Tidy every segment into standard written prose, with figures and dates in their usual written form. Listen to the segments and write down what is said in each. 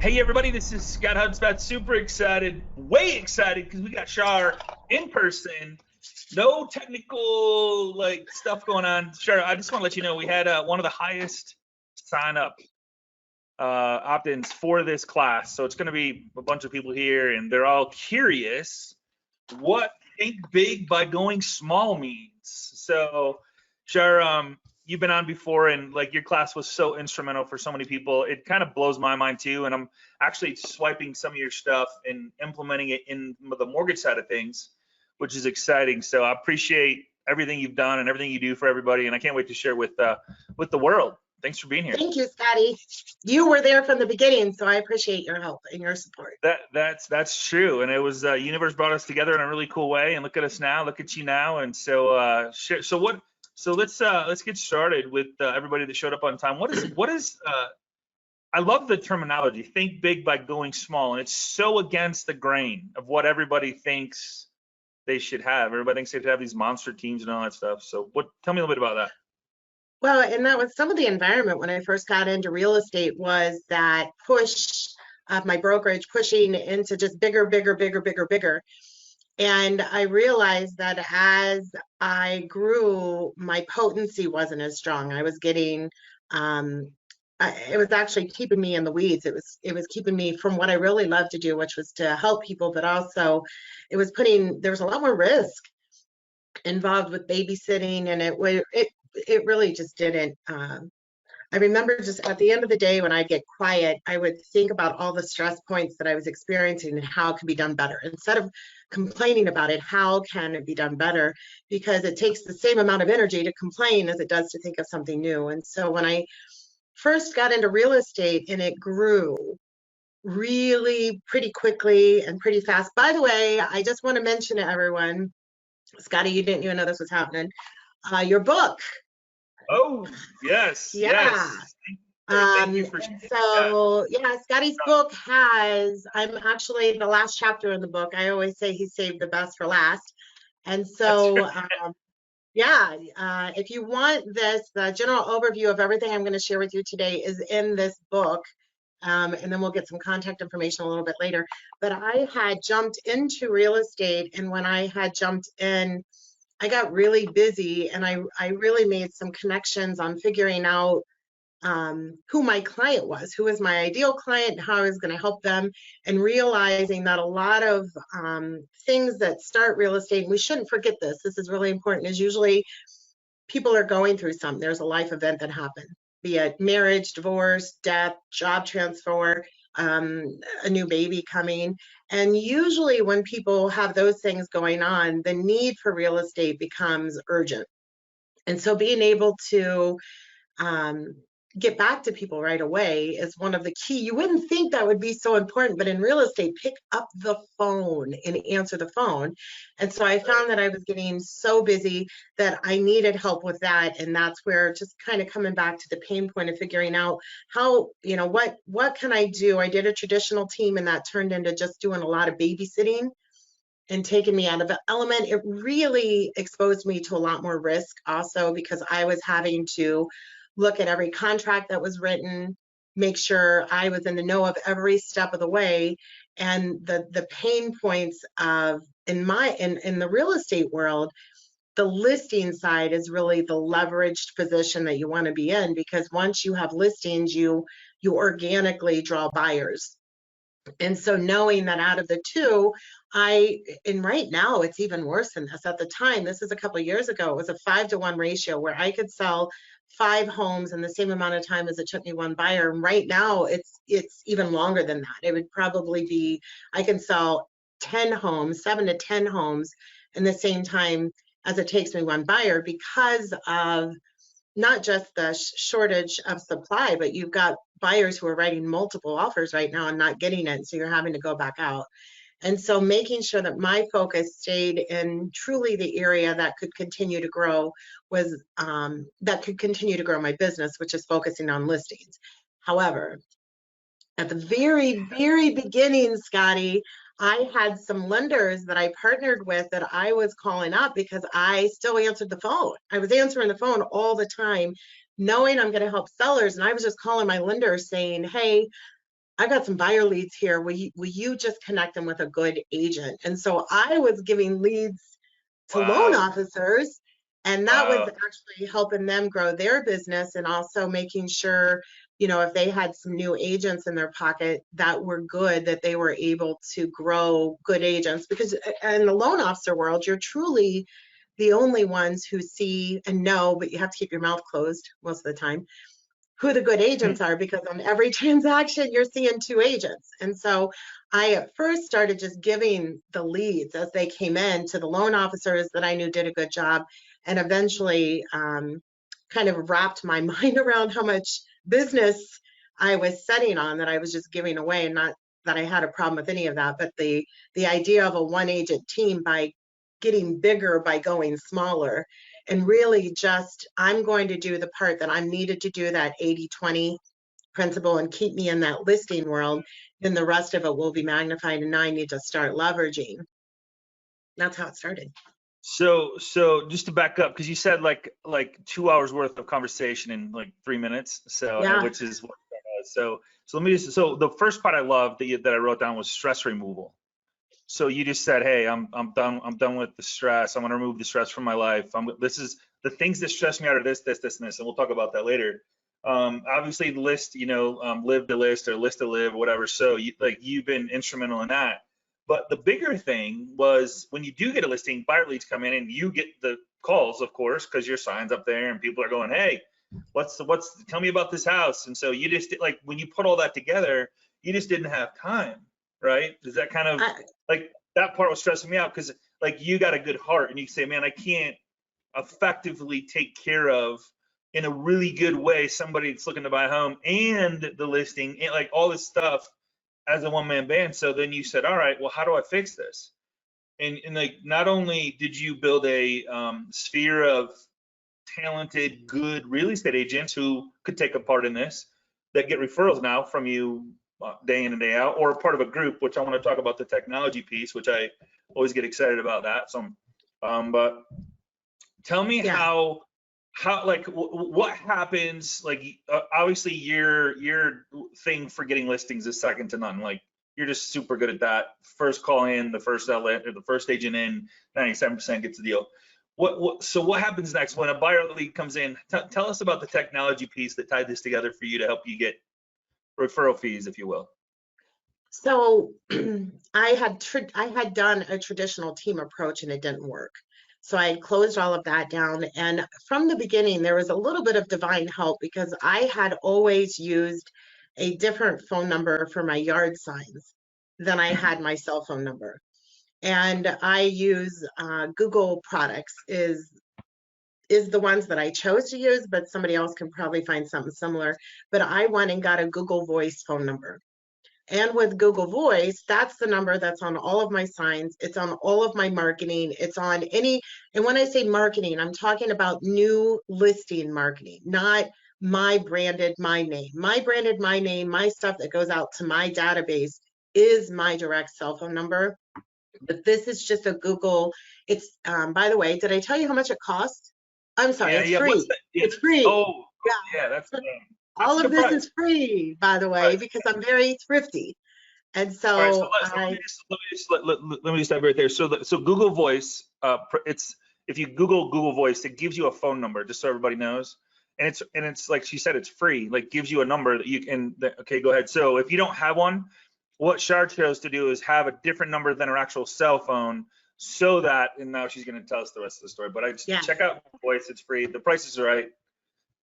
Hey everybody, this is Scott Hudspeth. Super excited, way excited because we got Shar in person. No technical stuff going on. Shar, I just want to let you know we had one of the highest sign up opt-ins for this class. So it's going to be a bunch of people here, and they're all curious what think big by going small means. So, Shar, you've been on before, and your class was so instrumental for so many people. It kind of blows my mind too, and I'm actually swiping some of your stuff and implementing it in the mortgage side of things, which is exciting. So I appreciate everything you've done and everything you do for everybody, and I can't wait to share with the world. Thanks for being here. Thank you, Scotty. You were there from the beginning, so I appreciate your help and your support. That's true, and it was universe brought us together in a really cool way. And look at us now, look at you now, and so let's get started with everybody that showed up on time. What is I love the terminology, think big by going small, and it's so against the grain of what everybody thinks they should have. Everybody thinks they should have these monster teams and all that stuff. So tell me a little bit about that. Well, and that was some of the environment when I first got into real estate, was that push of my brokerage pushing into just bigger. And I realized that as I grew, my potency wasn't as strong. I was getting, it was actually keeping me in the weeds. It was keeping me from what I really love to do, which was to help people, but also there was a lot more risk involved with babysitting, and it really just didn't. I remember just at the end of the day when I get quiet, I would think about all the stress points that I was experiencing and how it could be done better. Instead of complaining about it, how can it be done better? Because it takes the same amount of energy to complain as it does to think of something new. And so when I first got into real estate, and it grew really pretty quickly and pretty fast. By the way, I just want to mention to everyone, Scotty, you didn't even know this was happening. Your book. Oh, yes. Yeah. Yes. Thank you for Scotty's book I'm actually the last chapter in the book. I always say he saved the best for last. And so, if you want this, the general overview of everything I'm going to share with you today is in this book. And then we'll get some contact information a little bit later. But I had jumped into real estate, and when I had jumped in, I got really busy, and I really made some connections on figuring out who my client was, who was my ideal client, and how I was going to help them, and realizing that a lot of things that start real estate, and we shouldn't forget this is really important, is usually people are going through something. There's a life event that happened, be it marriage, divorce, death, job transfer, a new baby coming. And usually when people have those things going on, the need for real estate becomes urgent. And so being able to get back to people right away is one of the key. You wouldn't think that would be so important, but in real estate, pick up the phone and answer the phone. And so I found that I was getting so busy that I needed help with that. And that's where, just kind of coming back to the pain point of figuring out how, what can I do? I did a traditional team, and that turned into just doing a lot of babysitting and taking me out of the element. It really exposed me to a lot more risk also, because I was having to look at every contract that was written, make sure I was in the know of every step of the way. And the pain points of in the real estate world, the listing side is really the leveraged position that you want to be in, because once you have listings, you organically draw buyers. And so knowing that out of the two, and right now it's even worse than this. At the time, this is a couple of years ago, it was a 5-to-1 ratio where I could sell 5 homes in the same amount of time as it took me 1 buyer. And right now it's even longer than that. It would probably be, I can sell 10 homes, 7 to 10 homes in the same time as it takes me 1 buyer, because of not just the shortage of supply, but you've got buyers who are writing multiple offers right now and not getting it. So you're having to go back out. And so making sure that my focus stayed in truly the area that could continue to grow was, that could continue to grow my business, which is focusing on listings. However, at the very, very beginning, Scotty, I had some lenders that I partnered with that I was calling up because I still answered the phone. I was answering the phone all the time, knowing I'm going to help sellers. And I was just calling my lenders saying, hey, I got some buyer leads here. Will you just connect them with a good agent? And so I was giving leads to loan Wow. officers, and that was Wow. actually helping them grow their business, and also making sure, you know, if they had some new agents in their pocket that were good, that they were able to grow good agents. Because in the loan officer world, you're truly the only ones who see and know, but you have to keep your mouth closed most of the time, who the good agents are, because on every transaction you're seeing two agents. And so I at first started just giving the leads as they came in to the loan officers that I knew did a good job, and eventually kind of wrapped my mind around how much business I was setting on that I was just giving away. And not that I had a problem with any of that, but the idea of a one agent team by getting bigger by going smaller, and really just, I'm going to do the part that I'm needed to do, that 80-20 principle, and keep me in that listing world. Then the rest of it will be magnified, and now I need to start leveraging. That's how it started. So just to back up, because you said like 2 hours worth of conversation in like 3 minutes. So Yeah. which is what so let me just, so the first part I love that I wrote down was stress removal. So you just said, hey, I'm done with the stress. I'm gonna remove the stress from my life. This is the things that stress me out are this, and this, and we'll talk about that later. Obviously the list, live to list or list to live, whatever. So you've been instrumental in that. But the bigger thing was when you do get a listing, buyer leads come in and you get the calls, of course, because your sign's up there and people are going, hey, tell me about this house. And so you just, like, when you put all that together, you just didn't have time, right? Does that kind of, like, that part was stressing me out, because like you got a good heart and you say, man, I can't effectively take care of in a really good way somebody that's looking to buy a home and the listing and like all this stuff as a one-man band. So then you said, all right, well, how do I fix this? And like, not only did you build a sphere of talented, good real estate agents who could take a part in this, that get referrals now from you day in and day out, or part of a group, which I want to talk about the technology piece, which I always get excited about that. So, but tell me how like what happens, like obviously your thing for getting listings is second to none. Like you're just super good at that. First call in, the first outlet, or the first agent in, 97% gets the deal. So what happens next when a buyer lead comes in? Tell us about the technology piece that tied this together for you to help you get referral fees, if you will. So I had done a traditional team approach and it didn't work. So I closed all of that down. And from the beginning, there was a little bit of divine help, because I had always used a different phone number for my yard signs than I had my cell phone number. And I use Google products is the ones that I chose to use, but somebody else can probably find something similar. But I went and got a Google Voice phone number. And with Google Voice, that's the number that's on all of my signs. It's on all of my marketing. It's on any, and when I say marketing, I'm talking about new listing marketing, not my branded, my name. My branded, my name, my stuff that goes out to my database is my direct cell phone number. But this is just a Google. It's, by the way, did I tell you how much it costs? I'm sorry, it's free. It's free. Oh, yeah, that's all of this is free, by the way, because I'm very thrifty. And so, let me just stop right there. So Google Voice, it's, if you Google Voice, it gives you a phone number, just so everybody knows. And it's like she said, it's free, like gives you a number that you can, okay, go ahead. So if you don't have one, what Shar chose to do is have a different number than her actual cell phone, so that, and now she's going to tell us the rest of the story, but I just check out Voice, it's free. The prices are right.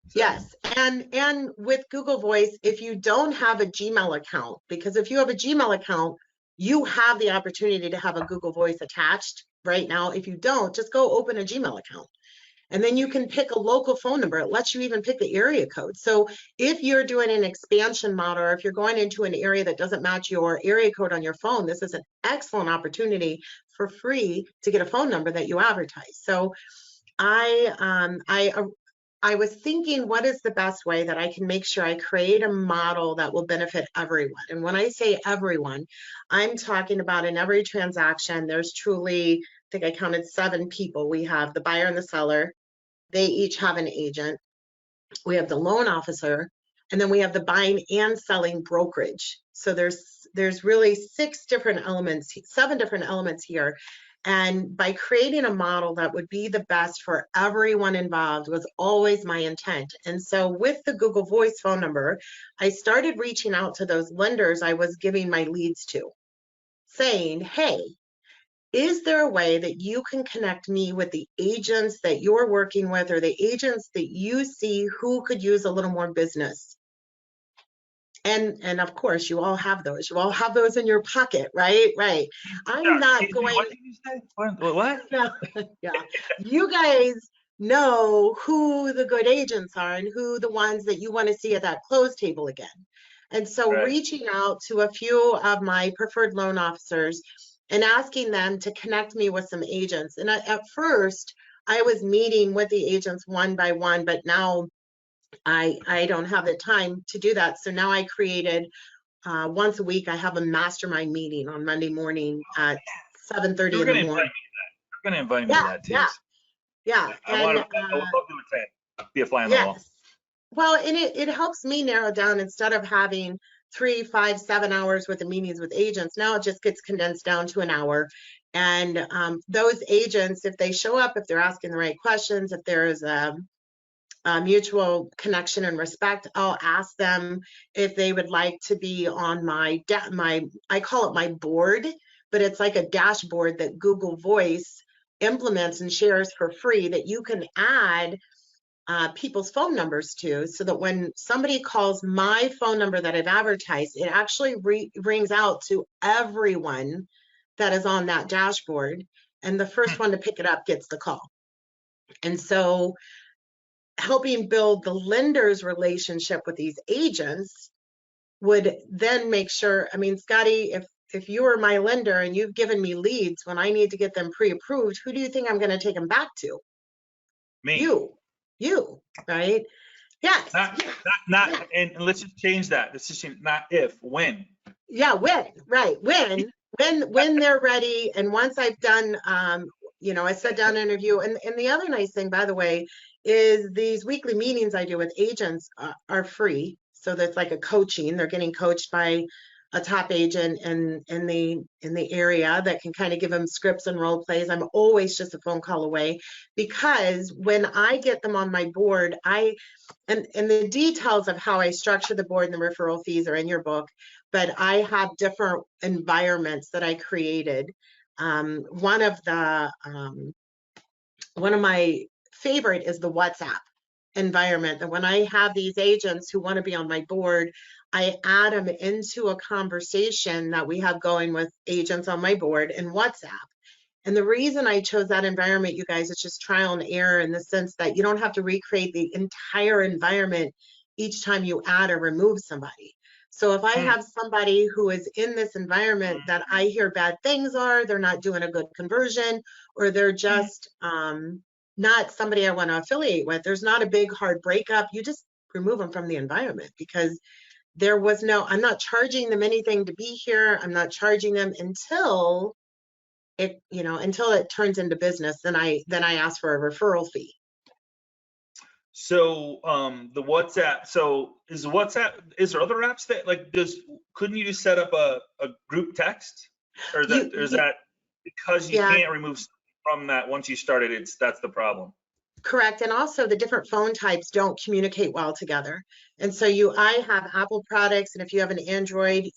So. Yes, and with Google Voice, if you don't have a Gmail account, because if you have a Gmail account, you have the opportunity to have a Google Voice attached right now. If you don't, just go open a Gmail account. And then you can pick a local phone number. It lets you even pick the area code. So if you're doing an expansion model, or if you're going into an area that doesn't match your area code on your phone, this is an excellent opportunity for free to get a phone number that you advertise. So I was thinking, what is the best way that I can make sure I create a model that will benefit everyone? And when I say everyone, I'm talking about in every transaction, there's truly, I think I counted 7 people. We have the buyer and the seller. They each have an agent. We have the loan officer. And then we have the buying and selling brokerage. So there's really 7 different elements here. And by creating a model that would be the best for everyone involved was always my intent. And so with the Google Voice phone number, I started reaching out to those lenders I was giving my leads to, saying, hey, is there a way that you can connect me with the agents that you're working with or the agents that you see who could use a little more business? And of course, you all have those. You all have those in your pocket, right? Right. I'm not going. What did you say? What? Yeah. You guys know who the good agents are and who the ones that you want to see at that close table again. And so reaching out to a few of my preferred loan officers and asking them to connect me with some agents. And at first, I was meeting with the agents one by one, but now I don't have the time to do that. So now I created once a week, I have a mastermind meeting on Monday morning at 7:30 in the morning. You're going to invite me to that too. Yeah. I would love to attend. Be a fly on the wall. Well, and it helps me narrow down instead of having 3, 5, 7 hours worth of meetings with agents. Now it just gets condensed down to an hour. And those agents, if they show up, if they're asking the right questions, if there is a mutual connection and respect, I'll ask them if they would like to be on my I call it my board, but it's like a dashboard that Google Voice implements and shares for free that you can add people's phone numbers to, so that when somebody calls my phone number that I've advertised, it actually rings out to everyone that is on that dashboard, and the first one to pick it up gets the call. And so helping build the lender's relationship with these agents would then make sure, I mean, Scotty, if you were my lender and you've given me leads, when I need to get them pre-approved, who do you think I'm going to take them back to? Me. You, right? Yes. Not, and let's just change that. Let's just change, not if, when. Yeah, when, right. When they're ready. And once I've done, I sit down and interview. And the other nice thing, by the way, is these weekly meetings I do with agents are free. So that's like a coaching. They're getting coached by a top agent in the area that can kind of give them scripts and role plays. I'm always just a phone call away, because when I get them on my board, and the details of how I structure the board and the referral fees are in your book, but I have different environments that I created. One of my favorite is the WhatsApp environment, that when I have these agents who want to be on my board, I add them into a conversation that we have going with agents on my board in WhatsApp. And the reason I chose that environment, you guys, is just trial and error, in the sense that you don't have to recreate the entire environment each time you add or remove somebody. So if I have somebody who is in this environment that I hear bad things they're not doing a good conversion, or they're just not somebody I want to affiliate with, there's not a big hard breakup. You just remove them from the environment, because I'm not charging them anything to be here. I'm not charging them until it turns into business. Then I ask for a referral fee. So the WhatsApp, is there other apps that couldn't you just set up a group text, or is that because you can't remove from that once you started, that's the problem? Correct. And also the different phone types don't communicate well together. And so I have Apple products, and if you have an Android,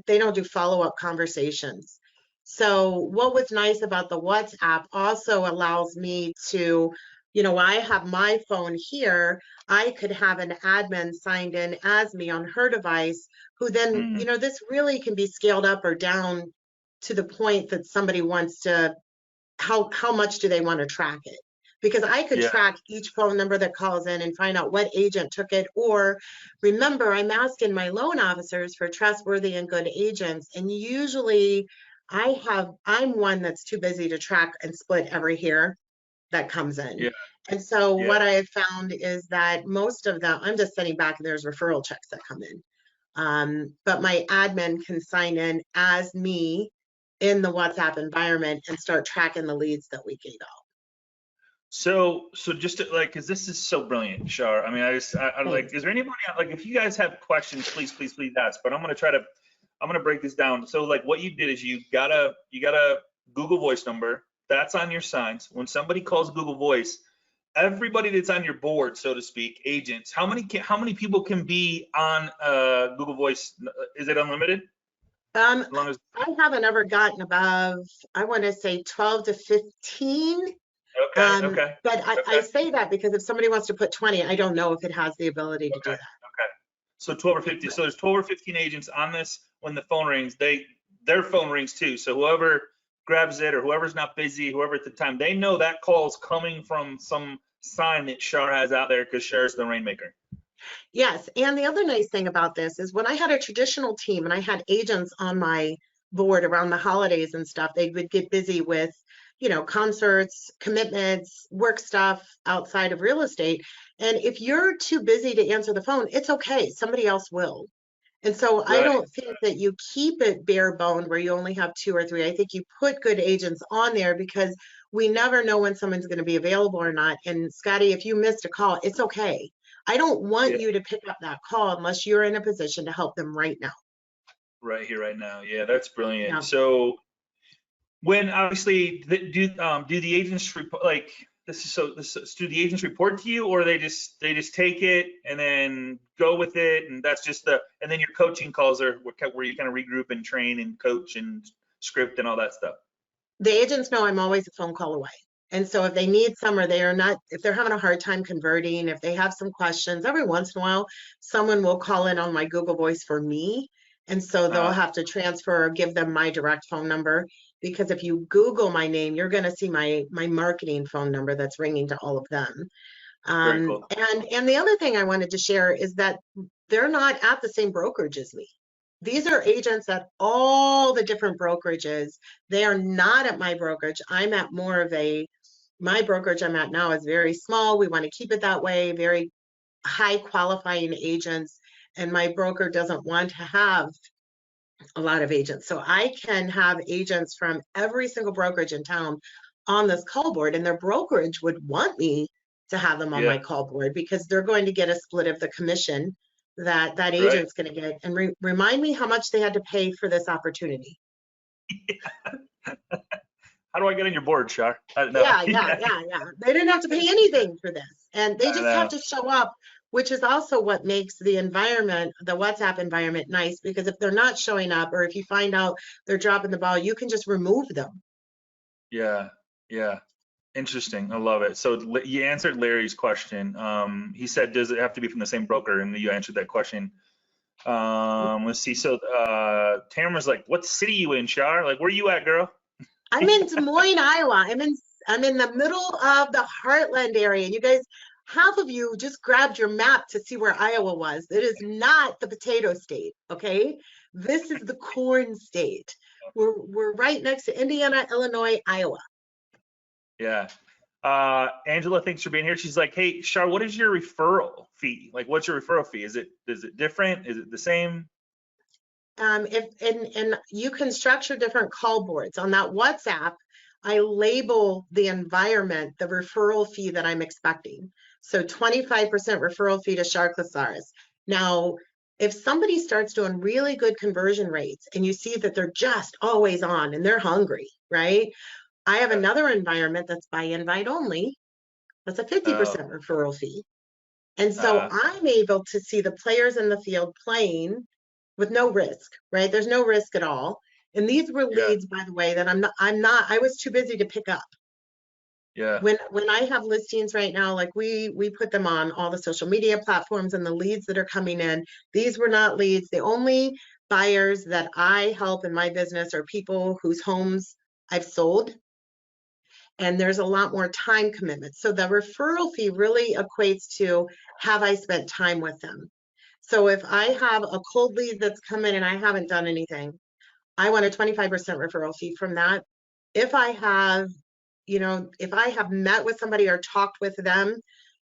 they don't do follow-up conversations. So what was nice about the WhatsApp also allows me to, I have my phone here, I could have an admin signed in as me on her device, who then, this really can be scaled up or down to the point that somebody wants to, how much do they want to track it? Because I could track each phone number that calls in and find out what agent took it. Or remember, I'm asking my loan officers for trustworthy and good agents. And usually I'm one that's too busy to track and split every hair that comes in. Yeah. And so what I have found is that most of them, I'm just sending back, and there's referral checks that come in. But my admin can sign in as me in the WhatsApp environment and start tracking the leads that we gave out. So just to, like, because this is so brilliant, Shar. I mean, I like, is there anybody, like, if you guys have questions, please ask, but I'm going to break this down. So like what you did is you got a Google Voice number that's on your signs. When somebody calls Google Voice, everybody that's on your board, so to speak, agents, how many people can be on Google Voice? Is it unlimited? Um, As long as, I haven't ever gotten above, I want to say 12 to 15. okay. But I Okay. say that because if somebody wants to put 20, I don't know if it has the ability to do that. Okay. So 12 or 15. So there's 12 or 15 agents on this. When the phone rings, their phone rings too. So whoever grabs it or whoever's not busy, whoever at the time, they know that call's coming from some sign that Shar has out there because Char's the rainmaker. Yes, and the other nice thing about this is when I had a traditional team and I had agents on my board around the holidays and stuff, they would get busy with, concerts, commitments, work stuff outside of real estate. And if you're too busy to answer the phone, it's okay. Somebody else will. And so I Right. don't think that you keep it bare boned where you only have 2 or 3. I think you put good agents on there because we never know when someone's going to be available or not. And Scotty, if you missed a call, it's okay. I don't want you to pick up that call unless you're in a position to help them right now. Right here, right now. Yeah, that's brilliant. Yeah. So when obviously do the agents like do the agents report to you, or they just take it and then go with it, and that's just and then your coaching calls are where you kind of regroup and train and coach and script and all that stuff? The agents know I'm always a phone call away. And so if they need some or they are not, if they're having a hard time converting, if they have some questions, every once in a while, someone will call in on my Google Voice for me. And so they'll have to transfer or give them my direct phone number, because if you Google my name, you're going to see my marketing phone number that's ringing to all of them. Very cool. And the other thing I wanted to share is that they're not at the same brokerage as me. These are agents at all the different brokerages. They are not at my brokerage. I'm at more of my brokerage I'm at now is very small. We want to keep it that way, very high qualifying agents. And my broker doesn't want to have a lot of agents. So I can have agents from every single brokerage in town on this call board, and their brokerage would want me to have them on my call board because they're going to get a split of the commission that agent's going to get. And remind me how much they had to pay for this opportunity. How do I get on your board, Shar? Yeah. They didn't have to pay anything for this, and they just have to show up, which is also what makes the environment, the WhatsApp environment, nice, because if they're not showing up or if you find out they're dropping the ball, you can just remove them. Yeah. Interesting. I love it. So you answered Larry's question. He said, does it have to be from the same broker? And you answered that question. Let's see. So Tamara's like, what city you in, Shar? Like, where you at, girl? I'm in Des Moines, Iowa. I'm in the middle of the Heartland area. And you guys, half of you just grabbed your map to see where Iowa was. It is not the potato state, okay? This is the corn state. We're right next to Indiana, Illinois, Iowa. Yeah. Angela, thanks for being here. She's like, hey, Shar, what is your referral fee? Like, what's your referral fee? Is it different? Is it the same? And you can structure different call boards. On that WhatsApp, I label the environment, the referral fee that I'm expecting. So 25% referral fee to Shar Casares. Now, if somebody starts doing really good conversion rates and you see that they're just always on and they're hungry, right? I have another environment that's by invite only. That's a 50% referral fee. And so I'm able to see the players in the field playing with no risk, right? There's no risk at all. And these were leads, by the way, that I was too busy to pick up. Yeah. When I have listings right now, like we put them on all the social media platforms, and the leads that are coming in, these were not leads. The only buyers that I help in my business are people whose homes I've sold. And there's a lot more time commitment. So the referral fee really equates to, have I spent time with them? So if I have a cold lead that's come in and I haven't done anything, I want a 25% referral fee from that. If I have, if I have met with somebody or talked with them,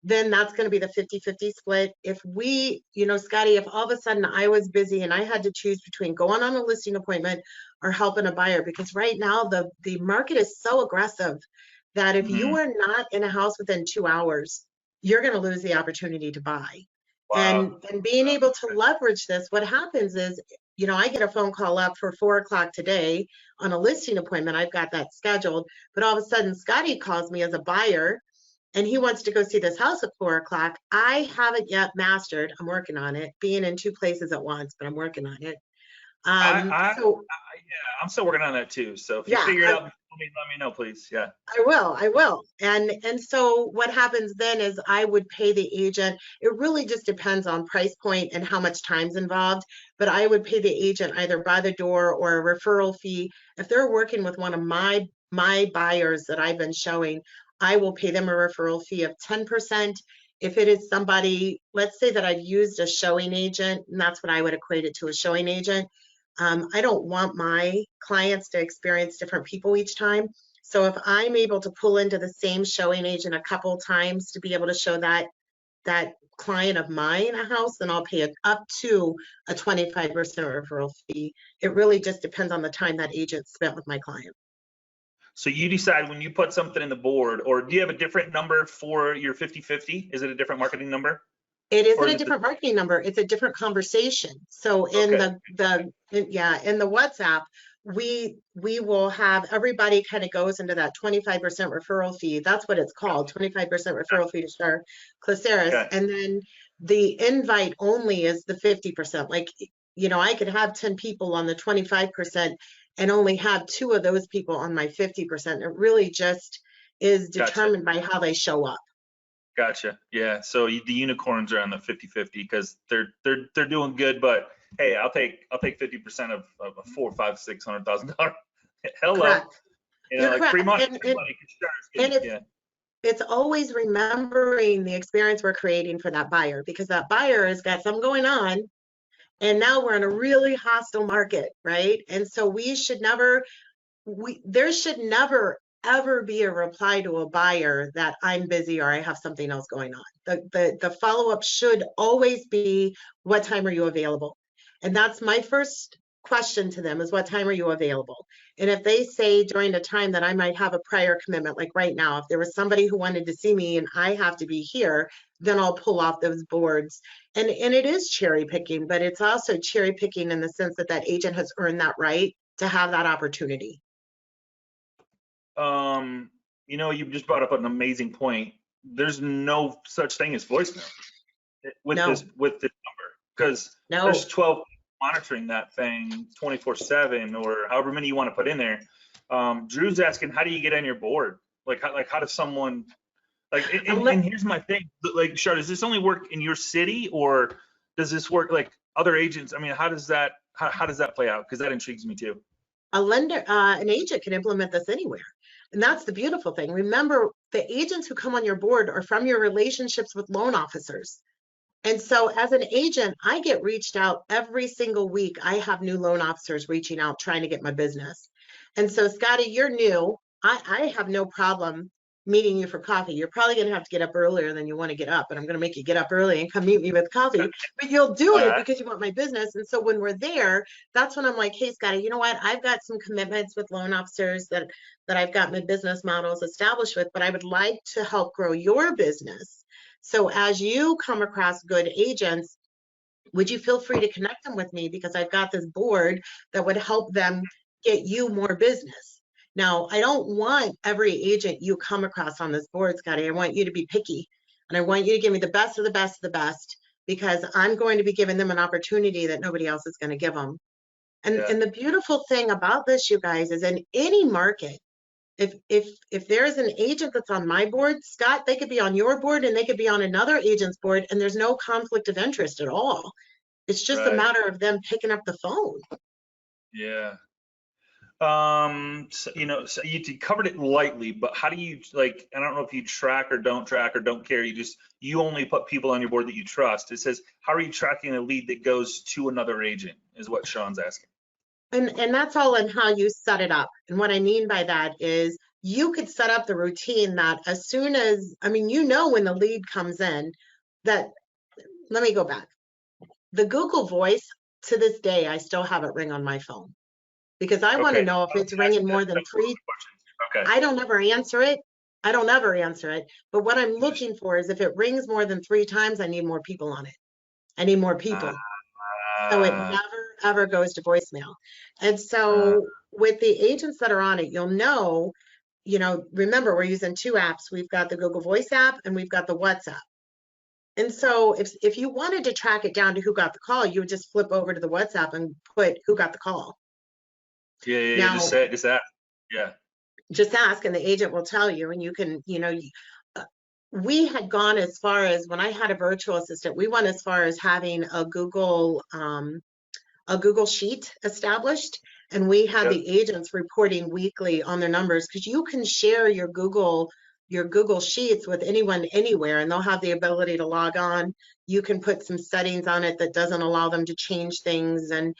then that's going to be the 50-50 split. If we, Scotty, if all of a sudden I was busy and I had to choose between going on a listing appointment or helping a buyer, because right now the market is so aggressive that if you Mhm. are not in a house within 2 hours, you're going to lose the opportunity to buy. Wow. And being able to leverage this, what happens is, I get a phone call up for 4 o'clock today on a listing appointment. I've got that scheduled, but all of a sudden Scotty calls me as a buyer and he wants to go see this house at 4 o'clock. I haven't yet mastered, I'm working on it, being in 2 places at once, but I'm working on it. So Yeah, I'm still working on that too. So if you yeah, figure it out, let me know, please. Yeah. I will. And so what happens then is I would pay the agent. It really just depends on price point and how much time's involved, but I would pay the agent either by the door or a referral fee. If they're working with one of my buyers that I've been showing, I will pay them a referral fee of 10%. If it is somebody, let's say that I've used a showing agent, and that's what I would equate it to, a showing agent. I don't want my clients to experience different people each time. So if I'm able to pull into the same showing agent a couple times to be able to show that client of mine a house, then I'll pay it up to a 25% referral fee. It really just depends on the time that agent spent with my client. So you decide when you put something in the board, or do you have a different number for your 50/50? Is it a different marketing number? It Or isn't is a it different marketing number. It's a different conversation. So in okay. in the WhatsApp, we will have everybody kind of goes into that 25% referral fee. That's what it's called, 25% referral fee to Char Cloceris. Okay. And then the invite only is the 50%. Like, I could have 10 people on the 25% and only have 2 of those people on my 50%. It really just is Gotcha. determined by how they show up. Gotcha. Yeah. So the unicorns are on the 50/50 because they're doing good, but hey, I'll take 50% of a $400,000, $500,000, $600,000. Hello. Correct. You're Like free correct. money. And, Free and, money. and it's Yeah. it's always remembering the experience we're creating for that buyer, because that buyer has got something going on and now we're in a really hostile market, right? And so there should never ever be a reply to a buyer that I'm busy or I have something else going on. The follow-up should always be, what time are you available? And that's my first question to them, is what time are you available? And if they say during a time that I might have a prior commitment, like right now, if there was somebody who wanted to see me and I have to be here, then I'll pull off those boards. And it is cherry picking, but it's also cherry picking in the sense that that agent has earned that right to have that opportunity. You just brought up an amazing point. There's no such thing as voicemail with No, this number, because there's no. 12 monitoring that thing 24/7 or however many you want to put in there. Drew's asking, how do you get on your board? How does someone and here's my thing, like, Char, does this only work in your city, or does this work like other agents? I mean, how does that play out? Because that intrigues me too. An agent can implement this anywhere. And that's the beautiful thing. Remember, the agents who come on your board are from your relationships with loan officers. And so as an agent, I get reached out every single week. I have new loan officers reaching out, trying to get my business. And so, Scotty, you're new. I have no problem meeting you for coffee. You're probably going to have to get up earlier than you want to get up, and I'm going to make you get up early and come meet me with coffee, but you'll do All it right. because you want my business. And so when we're there, that's when I'm like, hey, Scotty, you know what? I've got some commitments with loan officers that I've got my business models established with, but I would like to help grow your business. So as you come across good agents, would you feel free to connect them with me, because I've got this board that would help them get you more business. Now, I don't want every agent you come across on this board, Scotty. I want you to be picky, and I want you to give me the best of the best of the best, because I'm going to be giving them an opportunity that nobody else is going to give them. And, Yeah. and the beautiful thing about this, you guys, is in any market, if there's an agent that's on my board, Scott, they could be on your board and they could be on another agent's board, and there's no conflict of interest at all. It's just a Right. matter of them picking up the phone. Yeah. So you covered it lightly, but how do you, like, I don't know if you track or don't care. You only put people on your board that you trust. It says, how are you tracking a lead that goes to another agent, is what Sean's asking. And that's all in how you set it up. And what I mean by that is, you could set up the routine that as soon as, when the lead comes in, that, let me go back. The Google Voice, to this day, I still have it ring on my phone, because I want to Okay. know if it's ringing more than three. Okay. I don't ever answer it. I don't ever answer it. But what I'm looking for is if it rings more than 3 times, I need more people on it. I need more people. So it Uh, never, ever goes to voicemail. And uh, so with the agents that are on it, you'll know, remember we're using 2 apps. We've got the Google Voice app and we've got the WhatsApp. And so if you wanted to track it down to who got the call, you would just flip over to the WhatsApp and put who got the call. yeah. Now, Just that. Yeah. just ask and the agent will tell you, and you can, we had gone as far as when I had a virtual assistant, we went as far as having a Google Sheet established, and we had Yep. the agents reporting weekly on their numbers, because you can share your Google Sheets with anyone anywhere, and they'll have the ability to log on. You can put some settings on it that doesn't allow them to change things, and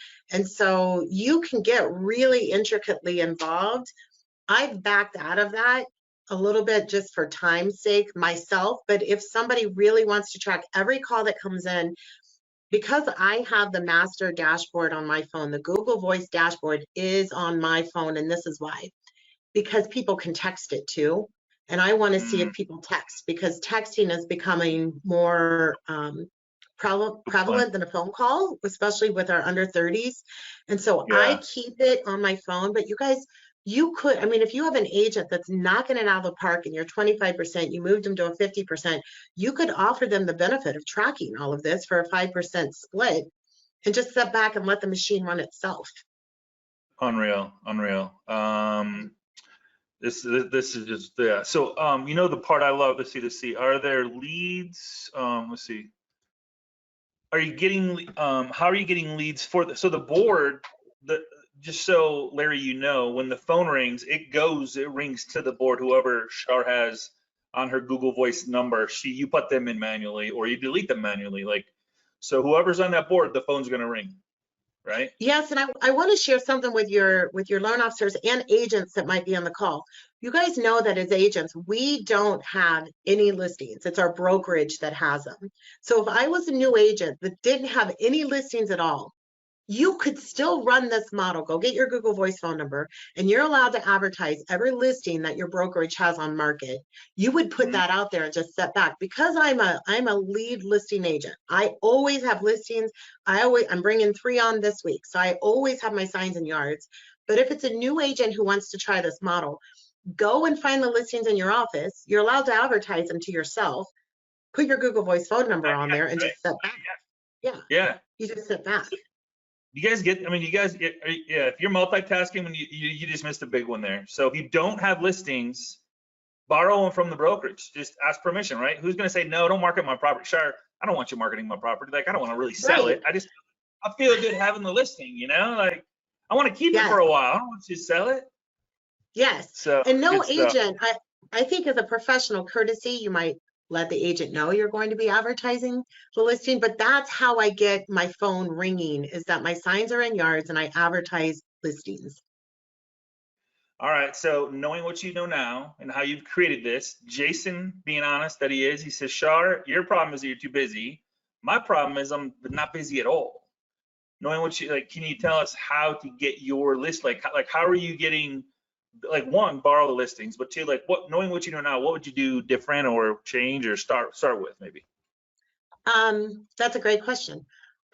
so you can get really intricately involved. I've backed out of that a little bit just for time's sake myself, but if somebody really wants to track every call that comes in, because I have the master dashboard on my phone, the Google Voice dashboard is on my phone, and this is why. Because people can text it too, and I want to see if people text, because texting is becoming more prevalent than a phone call, especially with our under 30s. And so I keep it on my phone, but you guys, if you have an agent that's knocking it out of the park and you're 25%, you moved them to a 50%, you could offer them the benefit of tracking all of this for a 5% split and just step back and let the machine run itself. Unreal. This is just, yeah. So, the part I love, let's see, are there leads? Let's see. Are you getting, how are you getting leads for the board, just so Larry, when the phone rings, it rings to the board, whoever Shar has on her Google Voice number, you put them in manually or you delete them manually. So whoever's on that board, the phone's going to ring, right? Yes, and I want to share something with your loan officers and agents that might be on the call. You guys know that as agents, we don't have any listings. It's our brokerage that has them. So if I was a new agent that didn't have any listings at all, you could still run this model. Go get your Google Voice phone number, and you're allowed to advertise every listing that your brokerage has on market. You would put that out there and just step back. Because I'm a lead listing agent, I always have listings. I'm bringing 3 on this week, so I always have my signs and yards. But if it's a new agent who wants to try this model, go and find the listings in your office. You're allowed to advertise them to yourself. Put your Google Voice phone number on there and just step back. Yeah. You just step back. You guys get, if you're multitasking, you just missed a big one there. So if you don't have listings, borrow them from the brokerage. Just ask permission, right? Who's going to say, no, don't market my property? Sure, I don't want you marketing my property. I don't want to really sell it. I feel good having the listing, I want to keep it for a while. I don't want you to sell it. Yes. So, and no agent, I think as a professional courtesy, you might let the agent know you're going to be advertising the listing, but that's how I get my phone ringing, is that my signs are in yards and I advertise listings. All right, so knowing what you know now and how you've created this, Jason, being honest that he says, Shar, your problem is that you're too busy. My problem is I'm not busy at all. Knowing what can you tell us how to get your list? How are you getting, one, borrow the listings, but 2, knowing what you know now, what would you do different or change or start with maybe? That's a great question.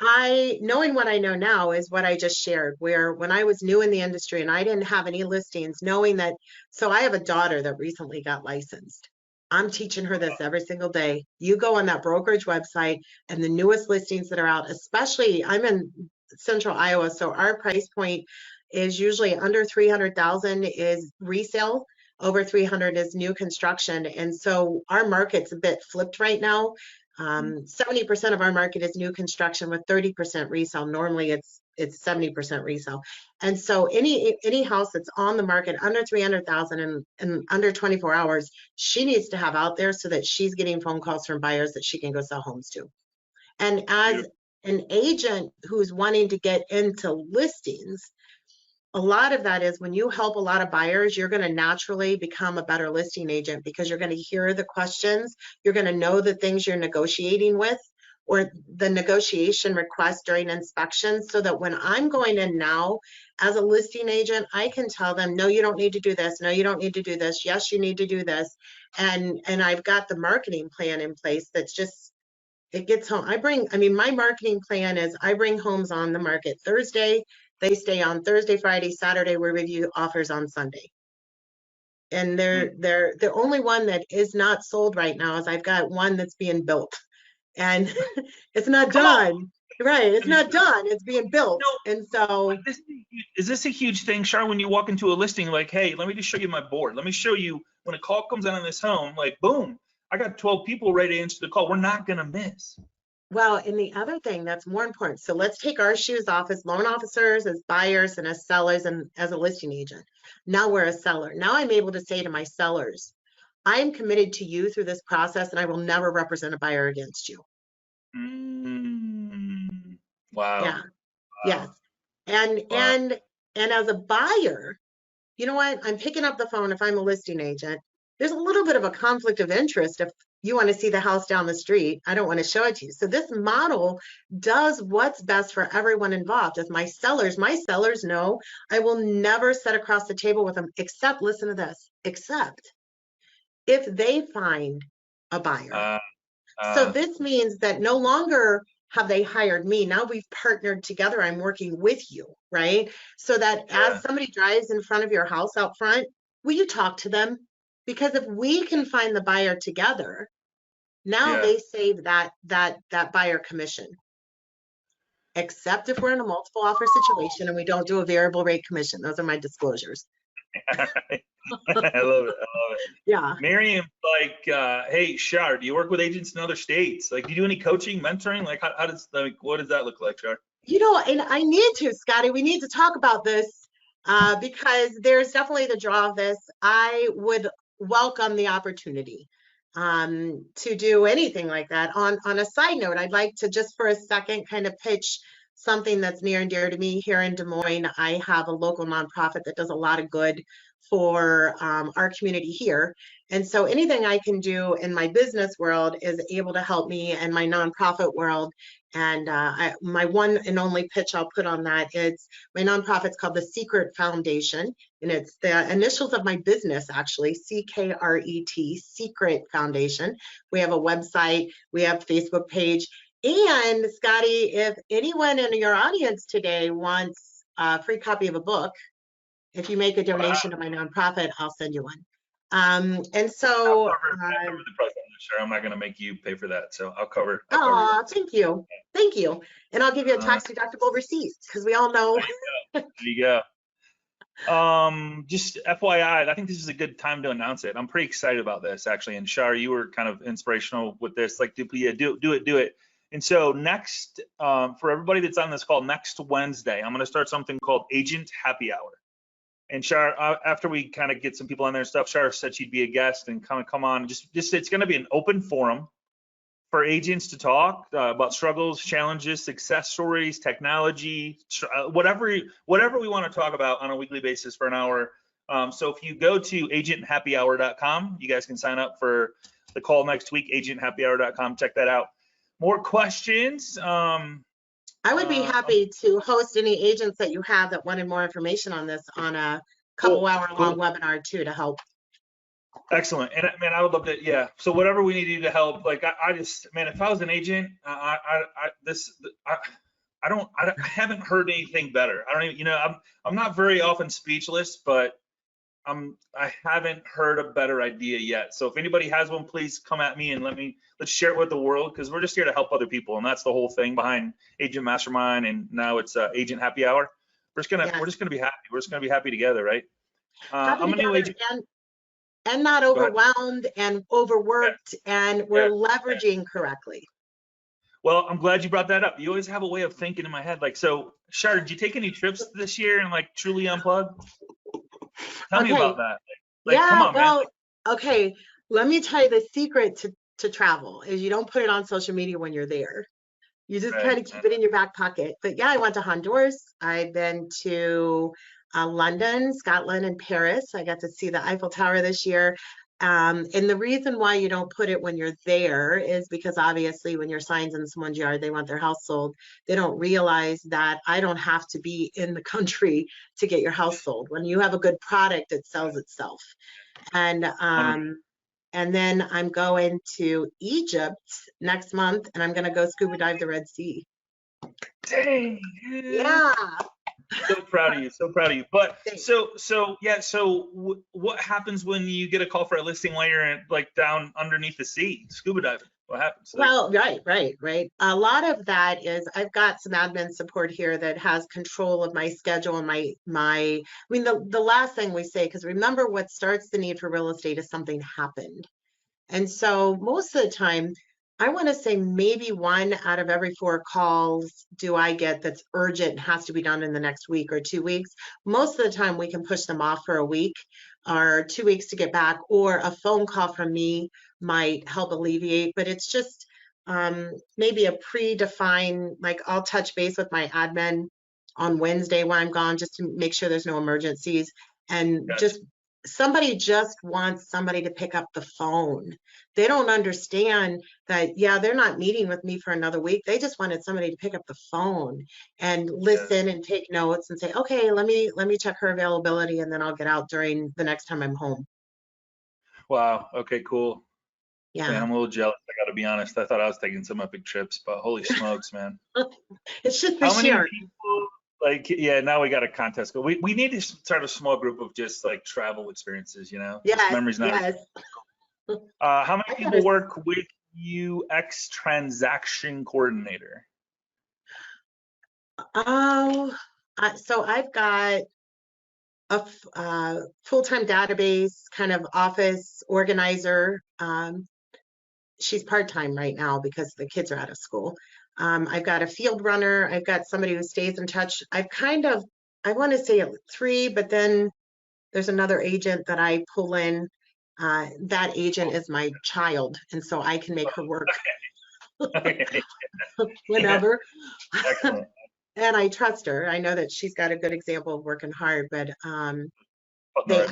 Knowing what I know now is what I just shared, where when I was new in the industry and I didn't have any listings, knowing that, so I have a daughter that recently got licensed. I'm teaching her this every single day. You go on that brokerage website and the newest listings that are out, especially I'm in central Iowa, so our price point is usually under 300,000 is resale, over 300 is new construction. And so our market's a bit flipped right now. 70% of our market is new construction with 30% resale. Normally it's 70% resale. And so any house that's on the market under 300,000 and under 24 hours, she needs to have out there so that she's getting phone calls from buyers that she can go sell homes to. And as an agent who's wanting to get into listings, a lot of that is when you help a lot of buyers, you're going to naturally become a better listing agent because you're going to hear the questions. You're going to know the things you're negotiating with. or the negotiation request during inspection, so that when I'm going in now as a listing agent, I can tell them, no, you don't need to do this. No, you don't need to do this. Yes, you need to do this. And I've got the marketing plan in place that's just, it gets home. I mean, my marketing plan is I bring homes on the market Thursday, they stay on Thursday, Friday, Saturday, we review offers on Sunday. And they're the only one that is not sold right now is I've got one that's being built, and it's not done. Right, it's not done. It's being built, and so. Is this a huge thing, Char? When you walk into a listing, like, hey, let me just show you my board. Let me show you when a call comes in on this home, like, boom, I got 12 people ready to answer the call. We're not gonna miss. Well, and the other thing that's more important, so let's take our shoes off as loan officers, as buyers, and as sellers, and as a listing agent. Now we're a seller. Now I'm able to say to my sellers, I am committed to you through this process, and I will never represent a buyer against you. Wow. Yeah. Wow. Yes. And as a buyer, you know what? I'm picking up the phone if I'm a listing agent. There's a little bit of a conflict of interest if you want to see the house down the street. I don't want to show it to you. So this model does what's best for everyone involved. As my sellers know I will never sit across the table with them, except, listen to this, except if they find a buyer. So this means that no longer have they hired me. Now we've partnered together. I'm working with you, right? So that as somebody drives in front of your house out front, will you talk to them? Because if we can find the buyer together, now they save that buyer commission. Except if we're in a multiple offer situation and we don't do a variable rate commission. Those are my disclosures. I love it. Yeah. Miriam, like, hey, Char, do you work with agents in other states? Like, do you do any coaching, mentoring? Like, how does, like, what does that look like, Char? You know, and I need to, Scotty, we need to talk about this because there's definitely the draw of this. I would welcome the opportunity to do anything like that. On a side note, I'd like to just for a second kind of pitch something that's near and dear to me here in Des Moines. I have a local nonprofit that does a lot of good for our community here. And so anything I can do in my business world is able to help me in my nonprofit world. And my one and only pitch I'll put on that is my nonprofit's called the Secret Foundation. And it's the initials of my business, actually, CKRET, Secret Foundation. We have a website, we have a Facebook page. And Scotty, if anyone in your audience today wants a free copy of a book, if you make a donation to my nonprofit, I'll send you one. And so I'll cover the price. I'm not going to make you pay for that, so I'll cover. Thank you. And I'll give you a tax deductible receipt because we all know. There you go. Just FYI, I think this is a good time to announce it. I'm pretty excited about this, actually. And Char, you were kind of inspirational with this. Like, do it. And so next, for everybody that's on this call, next Wednesday, I'm going to start something called Agent Happy Hour. And Char, after we kind of get some people on there and stuff, Char said she'd be a guest and come on. Just it's going to be an open forum for agents to talk about struggles, challenges, success stories, technology, whatever we want to talk about on a weekly basis for an hour. So if you go to agenthappyhour.com, you guys can sign up for the call next week, agenthappyhour.com. Check that out. More questions? I would be happy to host any agents that you have that wanted more information on this on a couple hour long webinar too to help. Excellent. And man, I would love to, yeah. So whatever we need to do to help, like I just, man, if I was an agent, I haven't heard anything better. I don't even, I'm not very often speechless, but I haven't heard a better idea yet. So if anybody has one, please come at me and let's share it with the world, because we're just here to help other people. And that's the whole thing behind Agent Mastermind. And now it's Agent Happy Hour. We're just gonna be happy. We're just gonna be happy together, right? I'm a new agent. And not overwhelmed and overworked, and we're leveraging correctly. Well, I'm glad you brought that up. You always have a way of thinking in my head. Like, so Char, did you take any trips this year and like truly unplug? Tell me about that. Like, yeah, come on, man. Okay. Let me tell you the secret to travel is you don't put it on social media when you're there. You just kind of keep it in your back pocket. But yeah, I went to Honduras. I've been to London, Scotland, and Paris. I got to see the Eiffel Tower this year. And the reason why you don't put it when you're there is because obviously when your sign's in someone's yard, they want their house sold. They don't realize that I don't have to be in the country to get your house sold. When you have a good product, it sells itself. And then I'm going to Egypt next month, and I'm going to go scuba dive the Red Sea. Dang, dude. Yeah. So proud of you. So proud of you. But what happens when you get a call for a listing while you're like down underneath the sea, scuba diving? What happens? Well, right. A lot of that is I've got some admin support here that has control of my schedule and I mean, the last thing we say, because remember what starts the need for real estate is something happened. And so most of the time, I want to say maybe 1 out of every 4 calls do I get that's urgent and has to be done in the next week or 2 weeks. Most of the time we can push them off for a week or 2 weeks to get back, or a phone call from me might help alleviate, but it's just maybe a predefined, like I'll touch base with my admin on Wednesday when I'm gone just to make sure there's no emergencies, and Gotcha. somebody just wants somebody to pick up the phone. They don't understand that, yeah, they're not meeting with me for another week. They just wanted somebody to pick up the phone and listen and take notes and say, okay, let me check her availability and then I'll get out during the next time I'm home. Wow. Okay, cool. Yeah. Man, I'm a little jealous. I got to be honest. I thought I was taking some epic trips, but holy smokes, man. It's just How this many year. people, like, yeah, now we got a contest, but we need to start a small group of just like travel experiences, you know? Just Yes, memories not. yes. How many people work with you, ex transaction coordinator? Oh, so I've got a full-time database kind of office organizer. She's part-time right now because the kids are out of school. I've got a field runner. I've got somebody who stays in touch. I want to say 3, but then there's another agent that I pull in. That agent is my child, and so I can make her work whenever. Excellent. And I trust her. I know that she's got a good example of working hard, but the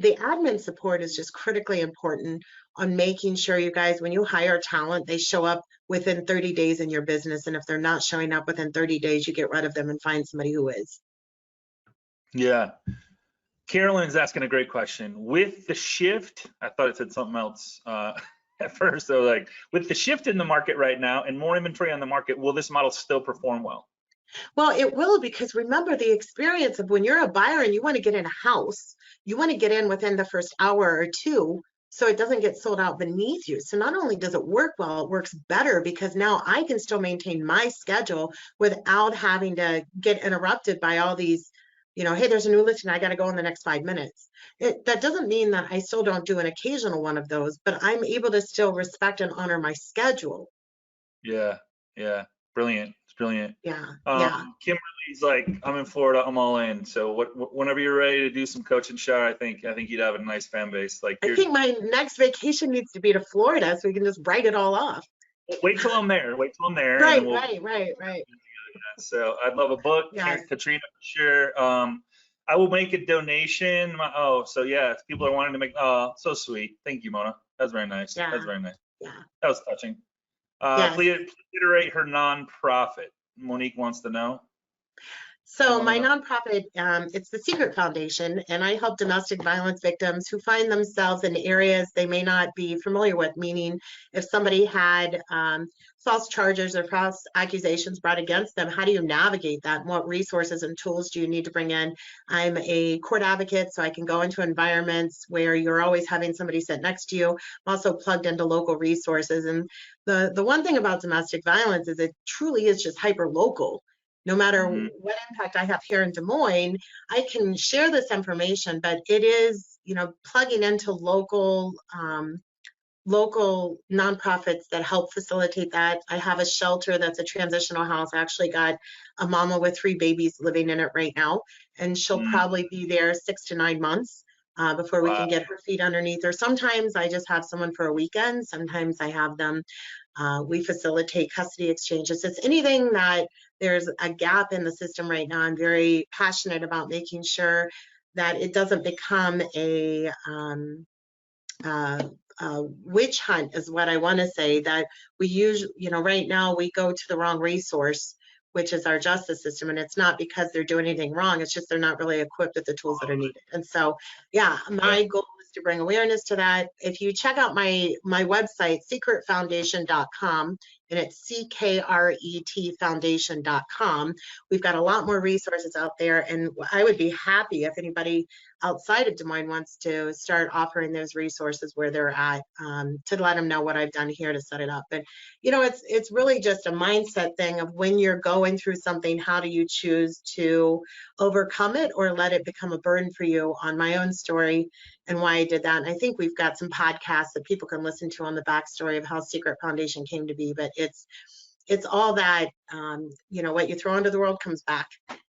admin support is just critically important on making sure you guys, when you hire talent, they show up within 30 days in your business. And if they're not showing up within 30 days, you get rid of them and find somebody who is. Yeah. Carolyn's asking a great question. With the shift, I thought it said something else at first. So like with the shift in the market right now and more inventory on the market, will this model still perform well? Well, it will, because remember the experience of when you're a buyer and you want to get in a house, you want to get in within the first hour or 2 so it doesn't get sold out beneath you. So not only does it work well, it works better because now I can still maintain my schedule without having to get interrupted by all these, hey, there's a new listing, I got to go in the next 5 minutes. That doesn't mean that I still don't do an occasional one of those, but I'm able to still respect and honor my schedule. Yeah. Brilliant. It's brilliant. Yeah. Kimberly's like, I'm in Florida, I'm all in. So whenever you're ready to do some coaching, Shar, I think you'd have a nice fan base. Like, I think my next vacation needs to be to Florida so we can just write it all off. Wait till I'm there. Right. So I'd love a book. Yes. Katrina, for sure. I will make a donation. So yeah, if people are wanting to make, so sweet. Thank you, Mona. That's very nice. Yeah. That's very nice. Yeah. That was touching. Yes. Please iterate her nonprofit. Monique wants to know. So my nonprofit, it's the Secret Foundation, and I help domestic violence victims who find themselves in areas they may not be familiar with, meaning if somebody had false charges or false accusations brought against them, how do you navigate that? And what resources and tools do you need to bring in? I'm a court advocate, so I can go into environments where you're always having somebody sit next to you. I'm also plugged into local resources. And the one thing about domestic violence is it truly is just hyper local. No matter what impact I have here in Des Moines, I can share this information, but it is, plugging into local nonprofits that help facilitate that. I have a shelter that's a transitional house. I actually got a mama with 3 babies living in it right now, and she'll probably be there 6 to 9 months before we can get her feet underneath her. Sometimes I just have someone for a weekend. Sometimes I have them. We facilitate custody exchanges. It's anything that there's a gap in the system right now. I'm very passionate about making sure that it doesn't become a witch hunt is what I want to say, that we use, right now we go to the wrong resource, which is our justice system. And it's not because they're doing anything wrong. It's just they're not really equipped with the tools that are needed. And so, yeah, my goal is to bring awareness to that. If you check out my website, secretfoundation.com, and it's CKRET foundation.com, we've got a lot more resources out there. And I would be happy if anybody outside of Des Moines wants to start offering those resources where they're at, to let them know what I've done here to set it up. But it's really just a mindset thing of when you're going through something, how do you choose to overcome it or let it become a burden for you? On my own story and why I did that. And I think we've got some podcasts that people can listen to on the backstory of how Secret Foundation came to be. But it's all that, what you throw into the world comes back.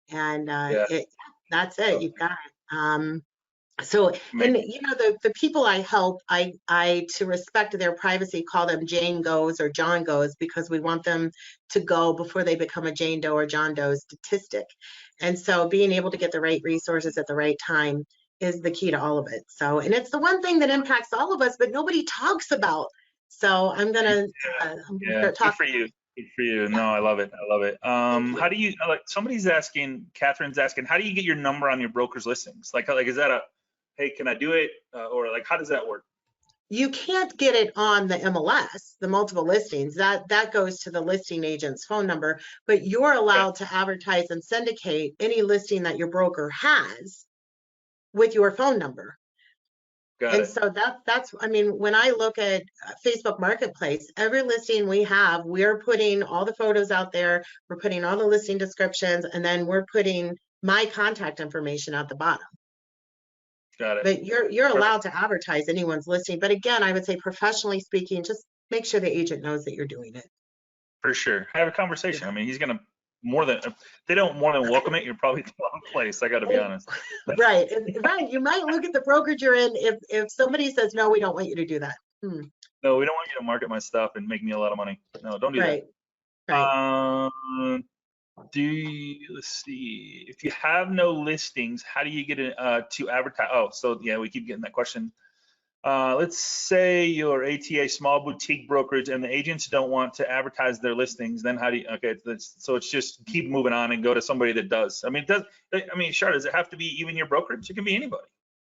And that's it. You've got it. So, and the people I help, I to respect their privacy, call them Jane Goes or John Goes, because we want them to go before they become a Jane Doe or John Doe statistic. And so being able to get the right resources at the right time is the key to all of it. So, and it's the one thing that impacts all of us, but nobody talks about. So I'm gonna start talking. Good for you. Good for you. No, I love it. I love it. How do you, like, somebody's asking, Catherine's asking, how do you get your number on your broker's listings? Like is that a, hey, can I do it? Or like, how does that work? You can't get it on the MLS, the multiple listings. That goes to the listing agent's phone number, but you're allowed to advertise and syndicate any listing that your broker has with your phone number. So that's, I mean, when I look at Facebook Marketplace, every listing we have, we're putting all the photos out there, we're putting all the listing descriptions, and then we're putting my contact information at the bottom. Got it. But you're allowed to advertise anyone's listing. But again, I would say professionally speaking, just make sure the agent knows that you're doing it. For sure. Have a conversation. Yeah. I mean, he's going to if they don't more than welcome it, you're probably in the wrong place. I got to be honest. Right. Right. You might look at the brokerage you're in. If somebody says, no, we don't want you to do that. No, we don't want you to market my stuff and make me a lot of money. No, don't do that. Right. Let's see, if you have no listings, how do you get it to advertise? Oh, so yeah, we keep getting that question. Let's say you're ATA small boutique brokerage and the agents don't want to advertise their listings, then how do you, so it's just keep moving on and go to somebody that does. I mean, Shar, does it have to be even your brokerage? It can be anybody.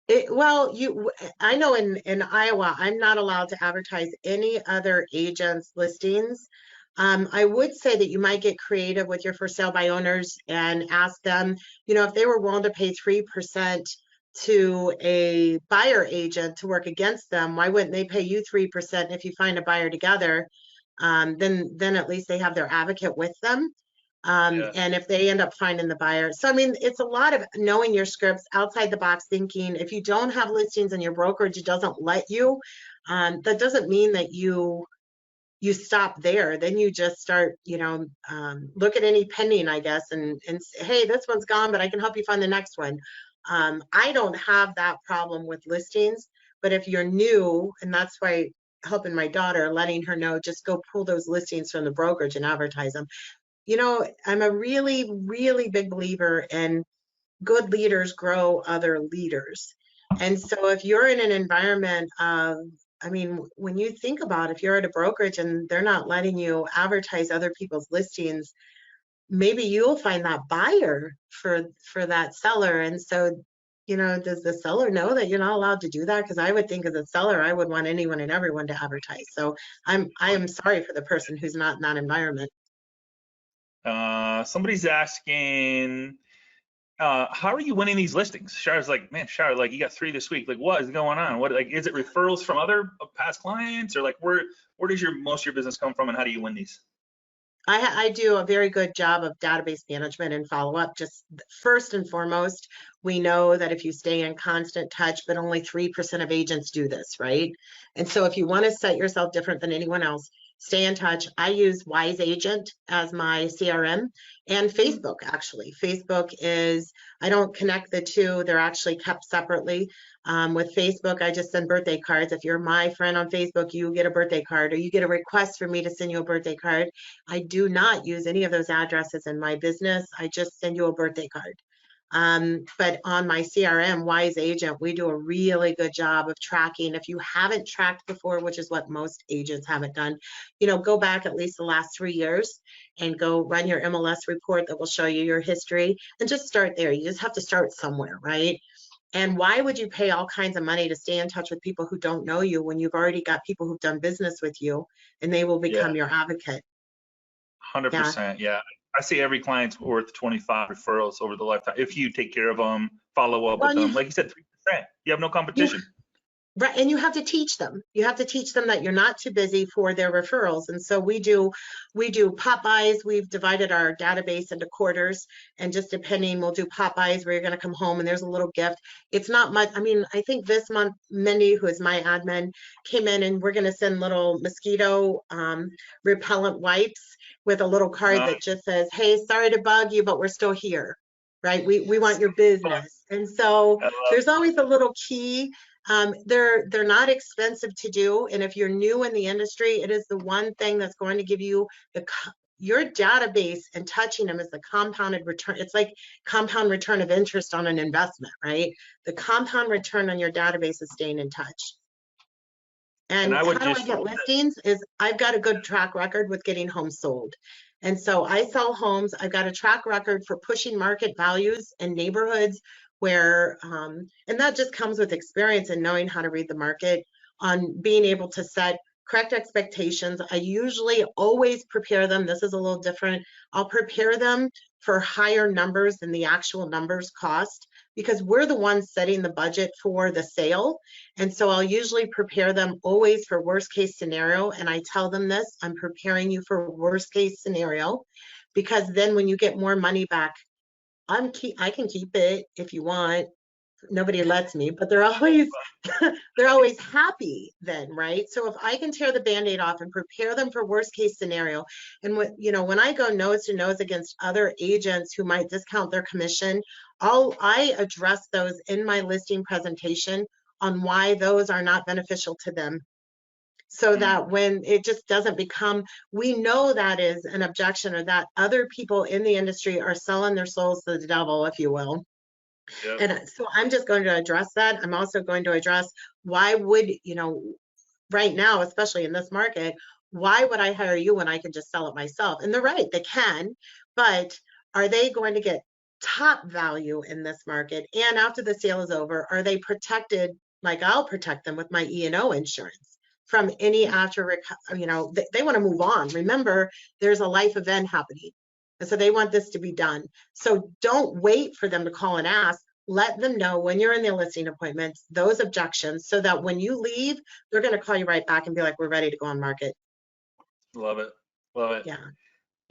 I know in Iowa, I'm not allowed to advertise any other agent's listings. I would say that you might get creative with your for sale by owners and ask them, if they were willing to pay 3% to a buyer agent to work against them, why wouldn't they pay you 3% if you find a buyer together? Then at least they have their advocate with them. And if they end up finding the buyer. So, I mean, it's a lot of knowing your scripts, outside the box thinking. If you don't have listings and your brokerage doesn't let you, that doesn't mean that you stop there. Then you just start, look at any pending, I guess, and say, hey, this one's gone, but I can help you find the next one. I don't have that problem with listings, but if you're new, and that's why helping my daughter, letting her know, just go pull those listings from the brokerage and advertise them. I'm a really, really big believer in good leaders grow other leaders. And so if you're in an environment of, when you think about if you're at a brokerage and they're not letting you advertise other people's listings, maybe you'll find that buyer for that seller. And so, does the seller know that you're not allowed to do that? Because I would think as a seller, I would want anyone and everyone to advertise. So I am sorry for the person who's not in that environment. Somebody's asking, how are you winning these listings? Shar's like, man, Shar, like, you got 3 this week. Like, what is going on? What, like, is it referrals from other past clients, or like, where does most of your business come from, and how do you win these? I do a very good job of database management and follow-up. Just first and foremost, we know that if you stay in constant touch, but only 3% of agents do this, right? And so if you want to set yourself different than anyone else, stay in touch. I use Wise Agent as my CRM, and Facebook, actually. Facebook is, I don't connect the two. They're actually kept separately. With Facebook, I just send birthday cards. If you're my friend on Facebook, you get a birthday card, or you get a request for me to send you a birthday card. I do not use any of those addresses in my business. I just send you a birthday card. But on my CRM, Wise Agent, we do a really good job of tracking. If you haven't tracked before, which is what most agents haven't done, go back at least the last 3 years and go run your MLS report that will show you your history and just start there. You just have to start somewhere, right? And why would you pay all kinds of money to stay in touch with people who don't know you when you've already got people who've done business with you and they will become your advocate? 100%. Yeah. I see every client's worth 25 referrals over the lifetime. If you take care of them, follow up with them. Like you said, 3%. You have no competition. Right, and you have to teach them. You have to teach them that you're not too busy for their referrals. And so we do pop buys. We've divided our database into quarters, and just depending, we'll do pop buys where you're going to come home and there's a little gift. It's not much. I mean, I think this month, Mindy, who is my admin, came in and we're going to send little mosquito repellent wipes with a little card that just says, "Hey, sorry to bug you, but we're still here." Right? We want your business. And so there's always a little key. They're not expensive to do, and if you're new in the industry, it is the one thing that's going to give you your database, and touching them is the compounded return. It's like compound return of interest on an investment, right? The compound return on your database is staying in touch. And how do I get listings? Is I've got a good track record with getting homes sold. And so I sell homes. I've got a track record for pushing market values in neighborhoods where, and that just comes with experience and knowing how to read the market, on being able to set correct expectations. I usually always prepare them. This is a little different. I'll prepare them for higher numbers than the actual numbers cost, because we're the ones setting the budget for the sale. And so I'll usually prepare them always for worst case scenario. And I tell them this, I'm preparing you for worst case scenario, because then when you get more money back, I can keep it if you want. Nobody lets me, but they're always happy then, right? So if I can tear the Band-Aid off and prepare them for worst case scenario, and when I go nose to nose against other agents who might discount their commission, I address those in my listing presentation on why those are not beneficial to them. So that when it just doesn't become, we know that is an objection, or that other people in the industry are selling their souls to the devil, if you will. Yep. And so I'm just going to address that. I'm also going to address why would, right now, especially in this market, why would I hire you when I can just sell it myself? And they're right, they can, but are they going to get top value in this market? And after the sale is over, are they protected like I'll protect them with my E&O insurance from any after, they want to move on. Remember, there's a life event happening. And so they want this to be done. So don't wait for them to call and ask. Let them know when you're in the listing appointments, those objections, so that when you leave, they're going to call you right back and be like, we're ready to go on market. Love it. Love it. Yeah.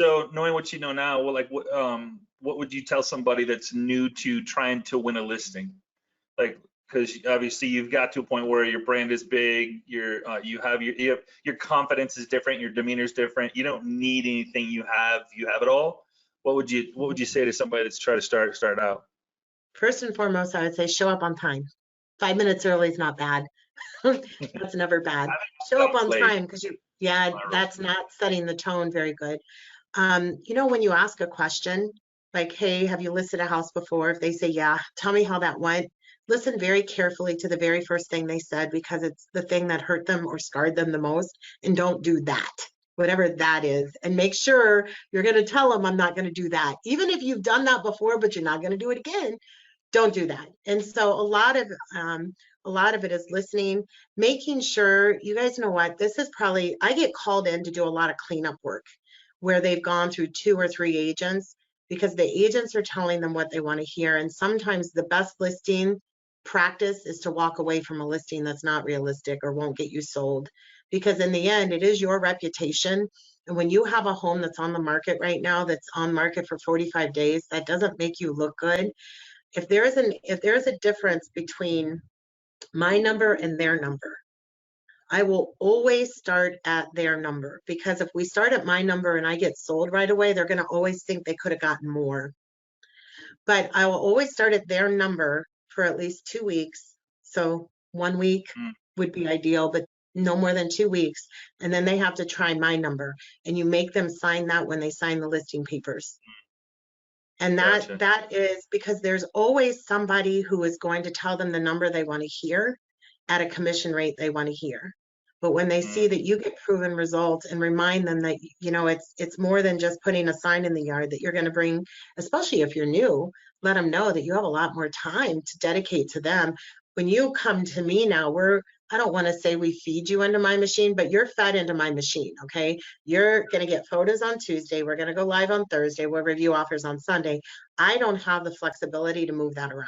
So knowing what you know now, what would you tell somebody that's new to trying to win a listing? Because obviously you've got to a point where your brand is big, your confidence is different, your demeanor is different. You don't need anything. You have it all. What would you say to somebody that's trying to start out? First and foremost, I would say show up on time. 5 minutes early is not bad. That's never bad. Show up on time, because that's not setting the tone very good. When you ask a question like, hey, have you listed a house before? If they say, yeah, tell me how that went. Listen very carefully to the very first thing they said, because it's the thing that hurt them or scarred them the most. And don't do that, whatever that is. And make sure you're going to tell them, I'm not going to do that. Even if you've done that before, but you're not going to do it again, don't do that. And so a lot of it is listening, making sure, you guys know what, this is probably, I get called in to do a lot of cleanup work where they've gone through 2 or 3 agents, because the agents are telling them what they want to hear. And sometimes the best listing practice is to walk away from a listing that's not realistic or won't get you sold, because in the end, it is your reputation. And when you have a home that's on the market right now, that's on market for 45 days, that doesn't make you look good. If there is a difference between my number and their number, I will always start at their number, because if we start at my number and I get sold right away, they're going to always think they could have gotten more. But I will always start at their number for at least 2 weeks. So 1 week would be ideal, but no more than 2 weeks. And then they have to try my number, and you make them sign that when they sign the listing papers. And Gotcha. that is because there's always somebody who is going to tell them the number they want to hear at a commission rate they want to hear. But when they see that you get proven results and remind them that, you know, it's more than just putting a sign in the yard, that you're going to bring, especially if you're new, let them know that you have a lot more time to dedicate to them. When you come to me now, I don't want to say we feed you into my machine, but you're fed into my machine, okay? You're going to get photos on Tuesday. We're going to go live on Thursday. We'll review offers on Sunday. I don't have the flexibility to move that around.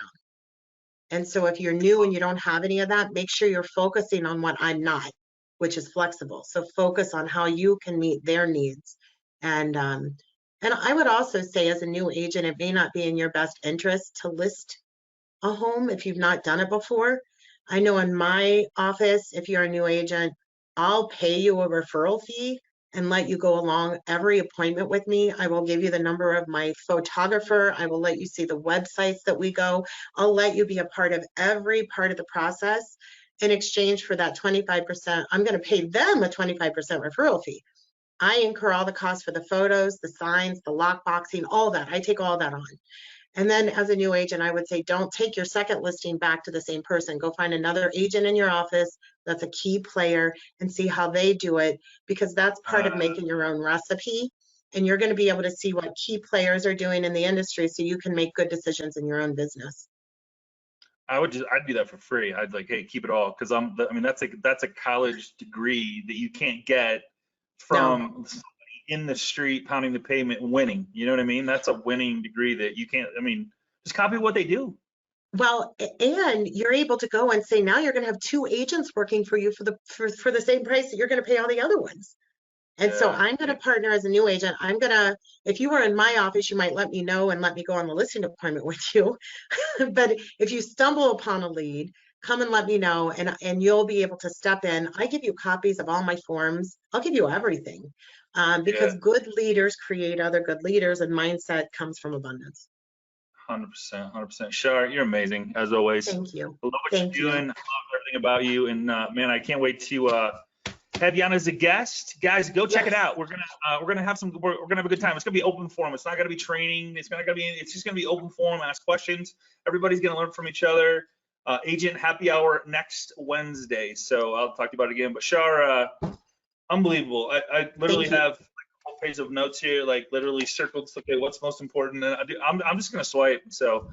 And so if you're new and you don't have any of that, make sure you're focusing on what I'm not, which is flexible. So focus on how you can meet their needs. And I would also say, as a new agent, it may not be in your best interest to list a home if you've not done it before. I know in my office, if you're a new agent, I'll pay you a referral fee and let you go along every appointment with me. I will give you the number of my photographer. I will let you see the websites that we go. I'll let you be a part of every part of the process. In exchange for that 25%, I'm going to pay them a 25% referral fee. I incur all the costs for the photos, the signs, the lock boxing, all that. I take all that on. And then as a new agent, I would say, don't take your second listing back to the same person. Go find another agent in your office that's a key player and see how they do it, because that's part of making your own recipe. And you're going to be able to see what key players are doing in the industry so you can make good decisions in your own business. I'd do that for free. I'd like, hey, keep it all. Cause I mean, that's a college degree that you can't get from somebody in the street pounding the pavement winning. You know what I mean? That's a winning degree that you can't, I mean, just copy what they do. Well, and you're able to go and say, now you're going to have 2 agents working for you for the same price that you're going to pay all the other ones. And so I'm going to partner as a new agent. If you were in my office, you might let me know and let me go on the listing appointment with you. But if you stumble upon a lead, come and let me know, and you'll be able to step in. I give you copies of all my forms. I'll give you everything, because good leaders create other good leaders, and mindset comes from abundance. 100%. Shar, you're amazing as always. Thank you. I love what you're doing. I love everything about you, and man, I can't wait to have you on as a guest. Guys, go check it out. We're gonna have a good time. It's gonna be open forum. It's not gonna be training. It's just gonna be open forum. Ask questions. Everybody's gonna learn from each other. Agent happy hour next Wednesday. So I'll talk to you about it again. But Shar, unbelievable. I literally have like a whole page of notes here, like literally circled. Okay, what's most important? And I'm just gonna swipe. So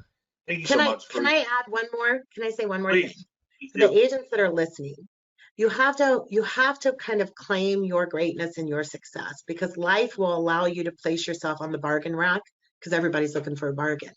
thank you so much. Can I add one more? Can I say one more thing? The agents that are listening, you have to kind of claim your greatness and your success, because life will allow you to place yourself on the bargain rack, because everybody's looking for a bargain.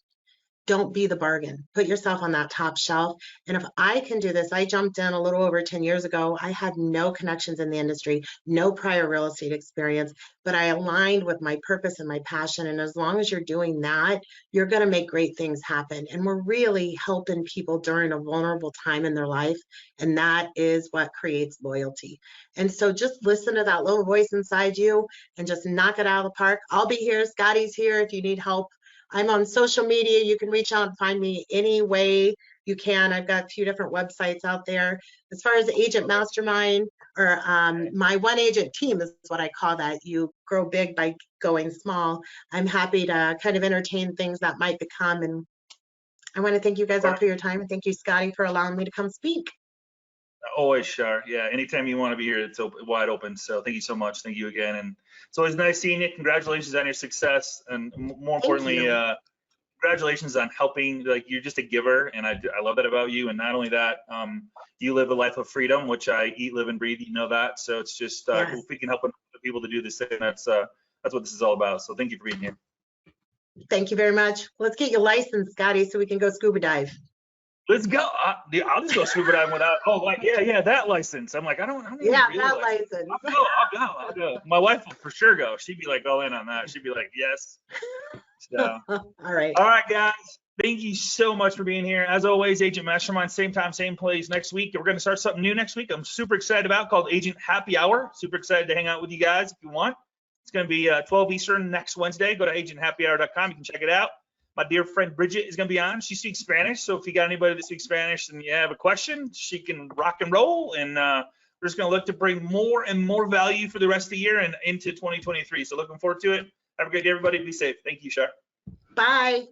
Don't be the bargain. Put yourself on that top shelf. And if I can do this, I jumped in a little over 10 years ago. I had no connections in the industry, no prior real estate experience, but I aligned with my purpose and my passion. And as long as you're doing that, you're going to make great things happen. And we're really helping people during a vulnerable time in their life. And that is what creates loyalty. And so just listen to that little voice inside you and just knock it out of the park. I'll be here. Scotty's here if you need help. I'm on social media. You can reach out and find me any way you can. I've got a few different websites out there. As far as Agent Mastermind, or my one agent team is what I call that. You grow big by going small. I'm happy to kind of entertain things that might become. And I want to thank you guys all for your time. And thank you, Scotty, for allowing me to come speak. Always, Shar. Yeah, anytime you want to be here, it's wide open. So thank you so much. Thank you again. And it's always nice seeing you. Congratulations on your success. And more importantly, congratulations on helping. Like, you're just a giver. And I love that about you. And not only that, you live a life of freedom, which I eat, live, and breathe. You know that. So it's just, if we can help other people to do the same, that's what this is all about. So thank you for being here. Thank you very much. Let's get you licensed, Scotty, so we can go scuba dive. Let's go. I'll just go scuba diving without. Oh, like that license. I'm like, I don't that license. I'll go. My wife will for sure go. She'd be like all in on that. She'd be like, yes. So. All right, guys. Thank you so much for being here. As always, Agent Mastermind, same time, same place next week. We're going to start something new next week. I'm super excited about, called Agent Happy Hour. Super excited to hang out with you guys if you want. It's going to be 12 Eastern next Wednesday. Go to agenthappyhour.com. You can check it out. My dear friend Bridget is going to be on. She speaks Spanish, so if you got anybody that speaks Spanish and you have a question, she can rock and roll. And we're just going to look to bring more and more value for the rest of the year and into 2023. So looking forward to it. Have a great day, everybody. Be safe. Thank you, Shar. Bye.